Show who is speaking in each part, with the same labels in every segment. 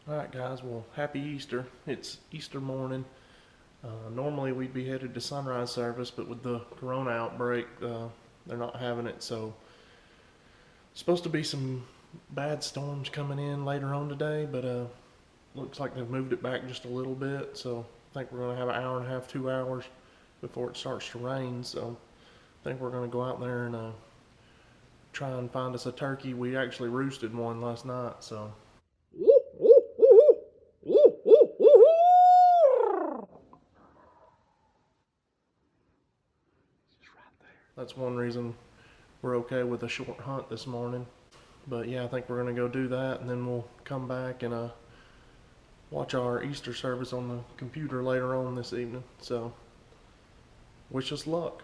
Speaker 1: Alright guys, well happy Easter. It's Easter morning. Normally we'd be headed to sunrise service, but with the corona outbreak, they're not having it, so supposed to be some bad storms coming in later on today, but looks like they've moved it back just a little bit, so I think we're going to have an hour and a half, 2 hours before it starts to rain, so I think we're going to go out there and try and find us a turkey. We actually roosted one last night, so that's one reason we're okay with a short hunt this morning. But yeah, I think we're going to go do that, and then we'll come back and watch our Easter service on the computer later on this evening. So wish us luck.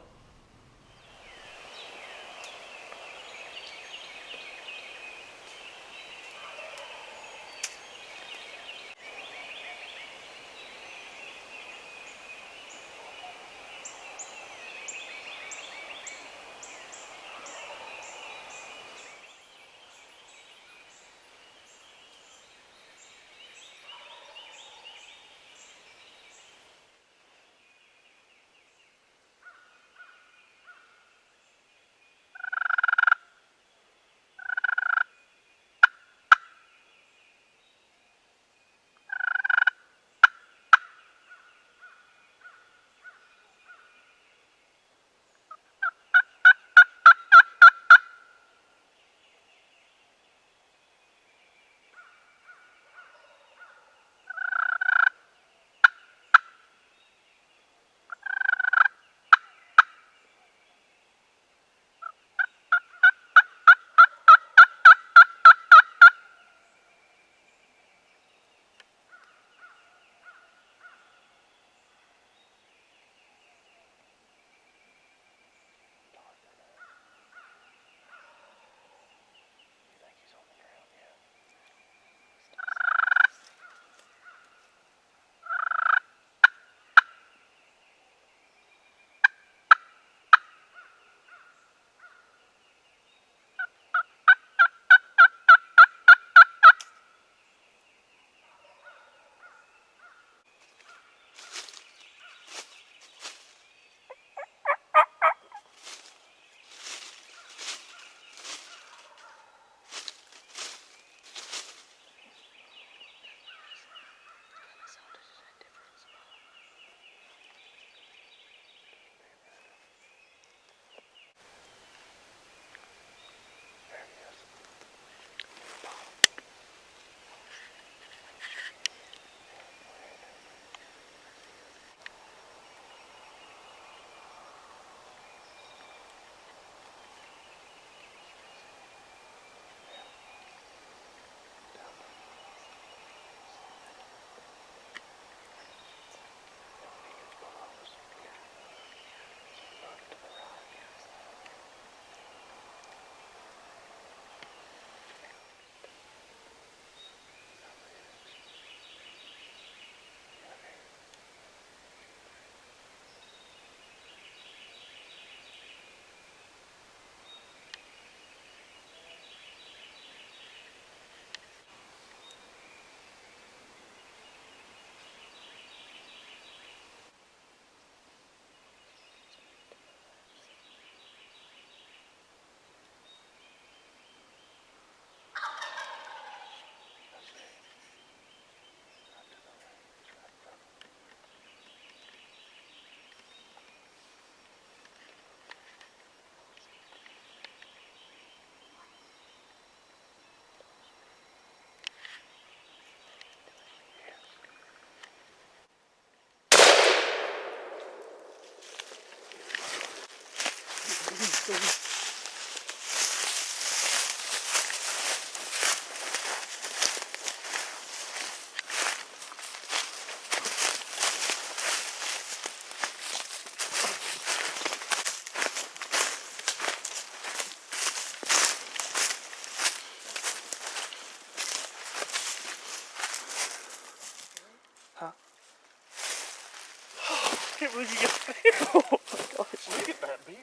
Speaker 2: I can't believe you got there. Oh my gosh.
Speaker 1: Look at that beam.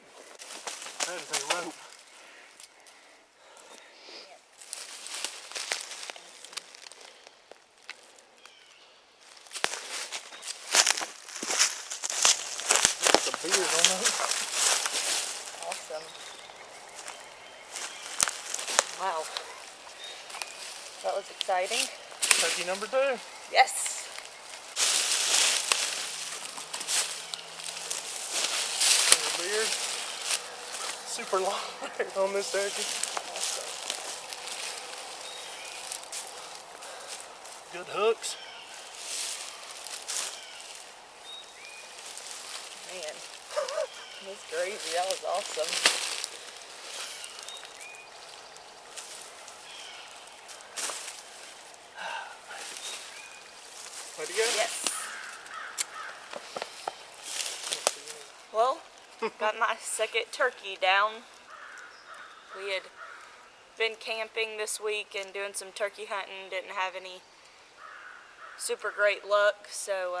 Speaker 1: That is a rope. ears on those.
Speaker 3: Awesome. Wow. That was exciting.
Speaker 1: Turkey number 2.
Speaker 3: Yes.
Speaker 1: The beard. Super long hair on this turkey.
Speaker 3: Awesome.
Speaker 1: Good hooks.
Speaker 3: Man. That's crazy. That was awesome.
Speaker 1: Ready to go?
Speaker 3: Yes. Well, got my second turkey down. We had been camping this week and doing some turkey hunting. Didn't have any super great luck, so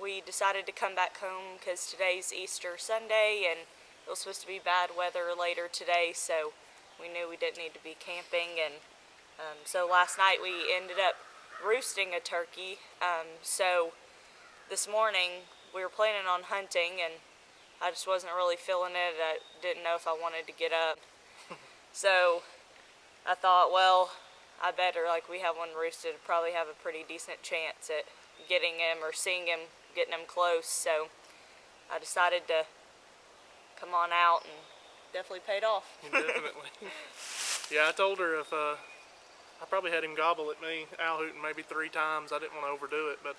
Speaker 3: we decided to come back home because today's Easter Sunday and it was supposed to be bad weather later today, so we knew we didn't need to be camping. And so last night we ended up roosting a turkey. So this morning we were planning on hunting and I just wasn't really feeling it. I didn't know if I wanted to get up. So I thought, well, I better, like, we have one roosted, probably have a pretty decent chance at getting him or seeing him, getting him close. So I decided to come on out, and definitely paid off.
Speaker 1: Definitely. Yeah, I told her if I probably had him gobble at me, owl hooting maybe 3 times. I didn't want to overdo it, but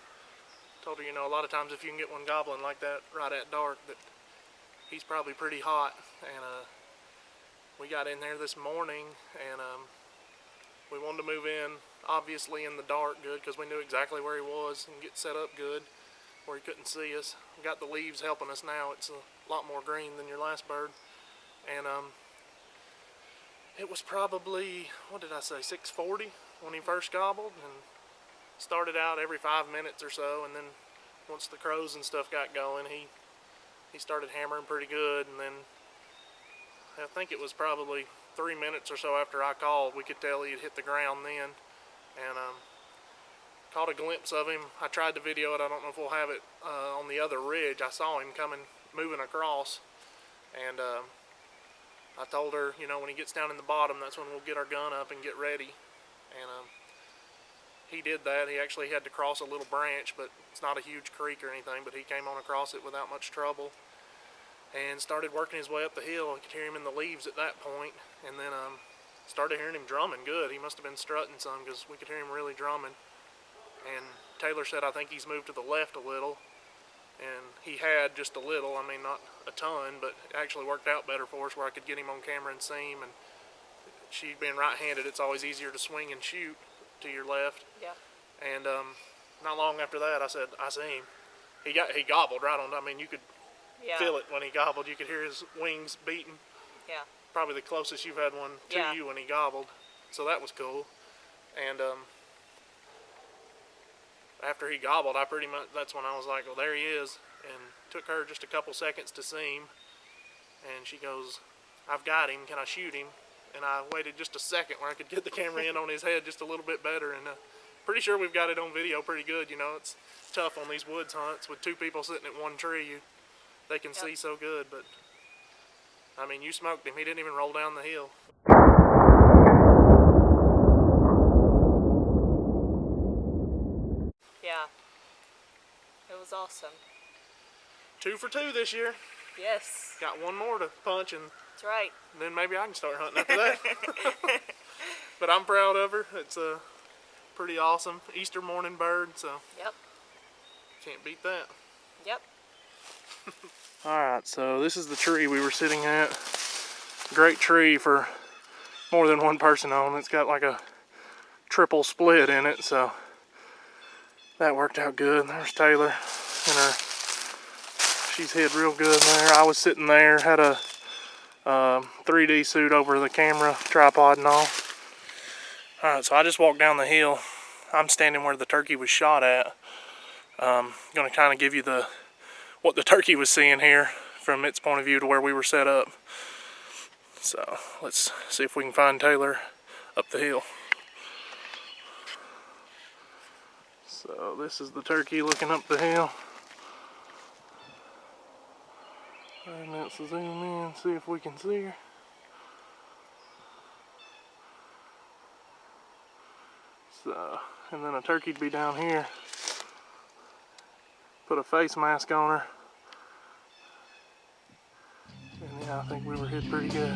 Speaker 1: told her, you know, a lot of times if you can get one gobbling like that right at dark, that he's probably pretty hot. And we got in there this morning, and we wanted to move in, obviously in the dark good, because we knew exactly where he was, and get set up good where he couldn't see us. We got the leaves helping us now. It's a lot more green than your last bird. And it was probably, what did I say, 6:40 when he first gobbled, and started out every 5 minutes or so. And then once the crows and stuff got going, he started hammering pretty good. And then I think it was probably 3 minutes or so after I called, we could tell he had hit the ground then. And caught a glimpse of him. I tried to video it. I don't know if we'll have it on the other ridge. I saw him moving across, and I told her, you know, when he gets down in the bottom, that's when we'll get our gun up and get ready. And he did that. He actually had to cross a little branch, but it's not a huge creek or anything, but he came on across it without much trouble and started working his way up the hill. I could hear him in the leaves at that point, and then started hearing him drumming good. He must have been strutting some, because we could hear him really drumming. And Taylor said, I think he's moved to the left a little, and he had just a little. I mean, not a ton, but it actually worked out better for us where I could get him on camera and see him. And she being right-handed, it's always easier to swing and shoot to your left.
Speaker 3: Yeah.
Speaker 1: And not long after that, I said, I see him. He gobbled right on. I mean, you could feel it when he gobbled. You could hear his wings beating.
Speaker 3: Yeah.
Speaker 1: Probably the closest you've had one to you when he gobbled. So that was cool. And after he gobbled, that's when I was like, well, there he is. And took her just a couple seconds to see him. And she goes, I've got him. Can I shoot him? And I waited just a second where I could get the camera in on his head just a little bit better. And pretty sure we've got it on video pretty good. You know, it's tough on these woods hunts with 2 people sitting at one tree. They can see so good, but I mean, you smoked him. He didn't even roll down the hill.
Speaker 3: Yeah. It was awesome.
Speaker 1: 2 for 2 this year.
Speaker 3: Yes.
Speaker 1: Got one more to punch, and
Speaker 3: That's right.
Speaker 1: then maybe I can start hunting after that. But I'm proud of her. It's a pretty awesome Easter morning bird, so
Speaker 3: Yep.
Speaker 1: can't beat that.
Speaker 3: Yep.
Speaker 1: Alright, so this is the tree we were sitting at. Great tree for more than one person on. It's got like a triple split in it, so that worked out good. There's Taylor and her. She's hid real good in there. I was sitting there, had a 3D suit over the camera, tripod and all. Alright, so I just walked down the hill. I'm standing where the turkey was shot at. Gonna kind of give you what the turkey was seeing here from its point of view to where we were set up. So let's see if we can find Taylor up the hill. So this is the turkey looking up the hill. And let's zoom in, see if we can see her. So, and then a turkey'd be down here. Put a face mask on her. And yeah, I think we were hit pretty good.